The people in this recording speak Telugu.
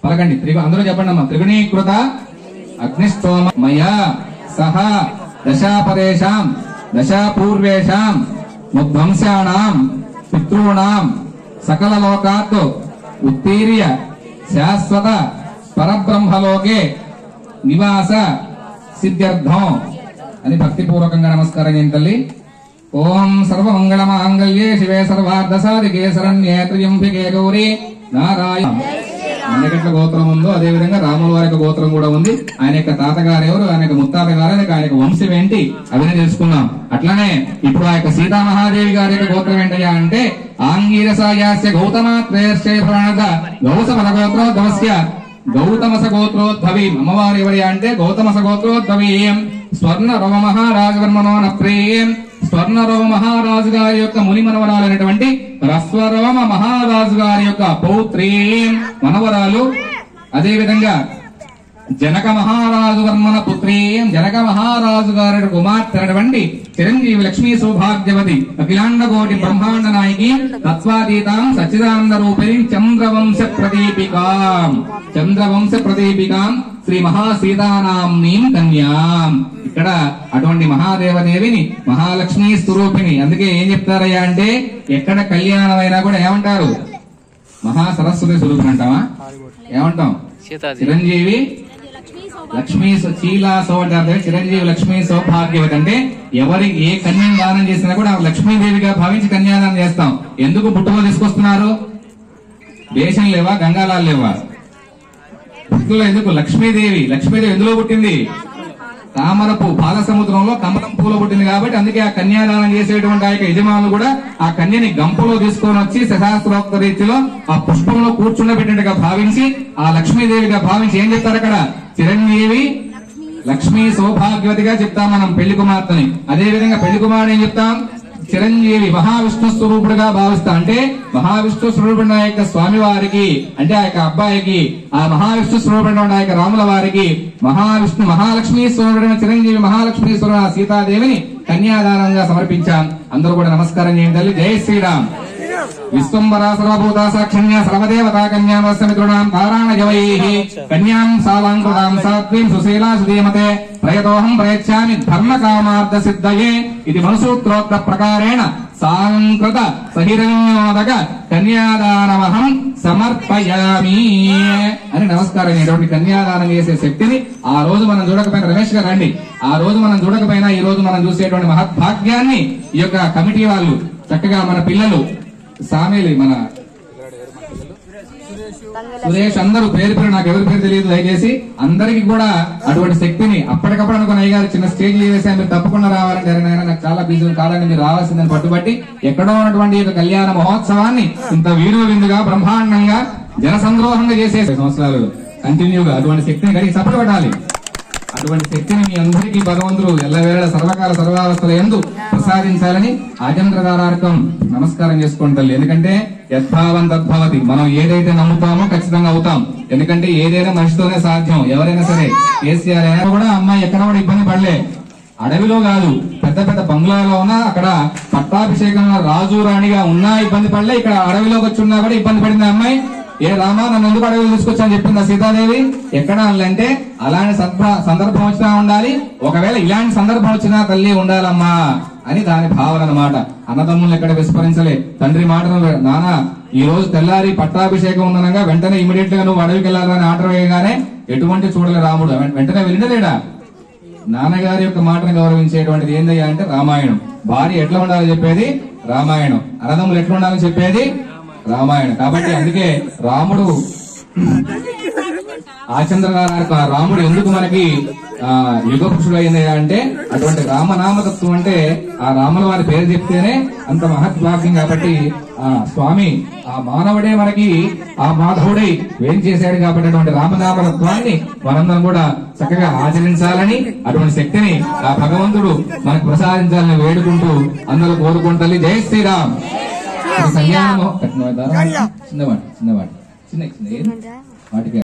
పలకండి అందరూ చెప్పండి అమ్మా. త్రిగుణీకృత అగ్నిష్టోమ మయా సహ దశాపరేషాం దశాపూర్వేషాం ముద్వంశానాం పితॄణాం సకల లోకాత్ ఉత్తీర్య శాశ్వత పరబ్రహ్మలోకే నివాస సిద్ధ్యర్థం అని భక్తిపూర్వకంగా నమస్కారం చేయండి తల్లి. ఓం సర్వమంగళ మాంగళ్యే శివే సర్వార్థ సాధికే శరణ్యే త్ర్యంబకే గౌరీ నారాయణ. మనకెట్ల గోత్రం ఉందో అదే విధంగా రాముల వారి గోత్రం కూడా ఉంది. ఆయన యొక్క తాతగారు ఎవరు, ఆయన యొక్క ముత్తాత గారు, ఆయన యొక్క వంశం ఏంటి అవన్నీ తెలుసుకున్నాం. అట్లానే ఇప్పుడు ఆ యొక్క సీతామహాదేవి గారి యొక్క గోత్రం ఏంటయ్యా అంటే ఆంగీరసాయాస్య గౌతమాత్రేయస్య ప్రణత గౌతమస గోత్రోద్భవస్య గౌతమస గోత్రోద్భవి. అమ్మవారు ఎవరి అంటే గౌతమస గోత్రోద్భవి. స్వర్ణ రవ మహారాజవర్మనో నప్రేయం. స్వర్ణరవ మహారాజు గారి యొక్క ముని మనవరాలైనటువంటి రస్వరవ మహారాజు గారి యొక్క పౌత్రీం మనవరాలు. అదే విధంగా జనక మహారాజు వర్మన పుత్రీం. జనక మహారాజు గారి కుమార్తెనటువంటి చిరంజీవి లక్ష్మీ సౌభాగ్యవతి అఖిలాండ కోటి బ్రహ్మాండ నాయకి తత్వాతీతాం సచ్చిదానంద రూపిణి చంద్రవంశ ప్రదీపికాం. చంద్రవంశ ప్రదీపికాం శ్రీ మహాసీతానాంనీం కన్యాం. ఇక్కడ అటువంటి మహాదేవదేవిని మహాలక్ష్మీ స్వరూపిణి. అందుకే ఏం చెప్తారయ్యా అంటే ఎక్కడ కళ్యాణం అయినా కూడా ఏమంటారు మహాసరస్వతి స్వరూపిణి అంటావా, ఏమంటాం చిరంజీవి లక్ష్మీ చీలాసో అంటారు. చిరంజీవి లక్ష్మీ సౌభాగ్యవతి అంటే ఎవరికి ఏ కన్యను దానం చేసినా కూడా లక్ష్మీదేవిగా భావించి కన్యాదానం చేస్తాం. ఎందుకు పుట్టుకలు తీసుకొస్తున్నారు? దేశం లేవా, గంగాలాలు లేవా? పుట్టుకలో ఎందుకు? లక్ష్మీదేవి. లక్ష్మీదేవి ఎందులో పుట్టింది? తామరపు పాల సముద్రంలో కమలం పూలో పుట్టింది కాబట్టి అందుకే ఆ కన్యాదానం చేసేటువంటి ఆ యొక్క యజమానులు కూడా ఆ కన్యని గంపలో తీసుకొని వచ్చి శశాస్త్రోక్త రీతిలో ఆ పుష్పంలో కూర్చుండబెట్టినట్టుగా భావించి ఆ లక్ష్మీదేవిగా భావించి ఏం చెప్తారు అక్కడ? చిరంజీవి లక్ష్మీ సౌభాగ్యవతిగా చెప్తాం మనం పెళ్లి కుమార్తెని. అదే విధంగా పెళ్లి కుమారుడు ఏం చెప్తాం? చిరంజీవి మహావిష్ణు స్వరూపుడుగా భావిస్తా. అంటే మహావిష్ణు స్వరూపుడు ఆ యొక్క స్వామి వారికి అంటే ఆ యొక్క అబ్బాయికి ఆ మహావిష్ణు స్వరూపుడు ఆ యొక్క రాముల వారికి మహావిష్ణు మహాలక్ష్మీ స్వరూపుడైన చిరంజీవి మహాలక్ష్మీ స్వరూపుడు సీతాదేవిని కన్యాదానంగా సమర్పించాం. అందరూ కూడా నమస్కారం చేయండి తల్లి. జై శ్రీరామ్. విశ్వంబరా సర్వభూత సాక్షిణ్య సర్వదేవతా కన్యామస్మితృణాం తారాణయవైః కన్యాం సాలాంకృతాం సాత్వీం సుశీలా సుధీమతే ప్రయతోహం ప్రయచ్చామి ధర్మ కామార్థ సిద్ధయే ఇది మనసూత్రోక్త ప్రకారేణ సాంకృత సహిరణ్యోదక కన్యాదానమహం సమర్పయామి అని నమస్కారం. ఇటువంటి కన్యాదానం చేసే శక్తిని ఆ రోజు మనం చూడకపోయినా, రమేష్ గారు రండి, ఆ రోజు మనం చూడకపోయినా ఈ రోజు మనం చూసేటువంటి మహద్భాగ్యాన్ని ఈ యొక్క కమిటీ వాళ్ళు చక్కగా మన పిల్లలు సామేలి మన సురేష్ అందరూ పేరు పేరు నాకు ఎవరి పేరు తెలియదు, దయచేసి అందరికి కూడా అటువంటి శక్తిని అప్పటికప్పుడు అనుకున్న అయ్యగారు చిన్న స్టేజ్ వేసా మీరు తప్పకుండా రావాలంటే నాకు చాలా బిజీ కాదని మీరు రావాల్సిందని పట్టుబట్టి ఎక్కడో ఉన్నటువంటి కళ్యాణ మహోత్సవాన్ని ఇంత వీరు విందుగా బ్రహ్మాండంగా జనసంద్రోహంగా చేసే సంవత్సరాలు కంటిన్యూగా అటువంటి శక్తిని కలిగి సపడబడాలి. అటువంటి శక్తిని మీ అందరికీ భగవంతుడు ఎల్లవేళ సర్వకాల సర్వావస్థల యందు ప్రసాదించాలని ఆచంద్రదారార్కం నమస్కారం చేసుకోండి. ఎందుకంటే యద్భావం తద్భవతి. మనం ఏదైతే నమ్ముతామో ఖచ్చితంగా అవుతాం. ఎందుకంటే ఏదైనా మనిషితోనే సాధ్యం. ఎవరైనా సరే కేసీఆర్ అయినా కూడా అమ్మాయి ఎక్కడ కూడా ఇబ్బంది పడలే. అడవిలో కాదు, పెద్ద పెద్ద బంగ్లాలో ఉన్నా అక్కడ పట్టాభిషేకంలో రాజు రాణిగా ఉన్నా ఇబ్బంది పడలే. ఇక్కడ అడవిలోకి వచ్చి ఉన్నా కూడా ఇబ్బంది పడింది అమ్మాయి. ఏ రామా నన్ను ఎందుకు అడవిలో తీసుకొచ్చని చెప్పిందా సీతాదేవి? ఎక్కడ అంటే అలాంటి సందర్భం వచ్చినా ఉండాలి, ఒకవేళ ఇలాంటి సందర్భం వచ్చినా తల్లి ఉండాలమ్మా అని దాని భావన అన్నమాట. అన్నదమ్ములు ఎక్కడ విస్మరించలే. తండ్రి మాటను నానా ఈ రోజు తెల్లారి పట్టాభిషేకం ఉన్ననగా వెంటనే ఇమీడియట్ గా నువ్వు అడవికి వెళ్ళాలని ఆర్డర్ వేయగానే ఎటువంటి చూడలే రాముడు, వెంటనే వెళ్ళినలేడా? నాన్నగారి యొక్క మాటను గౌరవించేటువంటిది ఏందయ్యా అంటే రామాయణం. భార్య ఎట్లా ఉండాలని చెప్పేది రామాయణం, అన్నదమ్ములు ఎట్లా ఉండాలని చెప్పేది రామాయణం. కాబట్టి అందుకే రాముడు ఆచంద్రగారు రాముడు ఎందుకు మనకి యుగ పురుషుడు అయింది అంటే అటువంటి రామనామతత్వం అంటే ఆ రాముల వారి పేరు చెప్తేనే అంత మహద్భాగ్యం. కాబట్టి ఆ స్వామి ఆ మానవుడే మనకి ఆ మాధవుడై ఏం చేశాడు కాబట్టి అటువంటి రామనామతత్వాన్ని మనందరం కూడా చక్కగా ఆచరించాలని అటువంటి శక్తిని ఆ భగవంతుడు మనకు ప్రసాదించాలని వేడుకుంటూ అందరూ కోరుకుంటాలి. జై శ్రీరామ్. చిన్నవాటి చిన్న వాటికి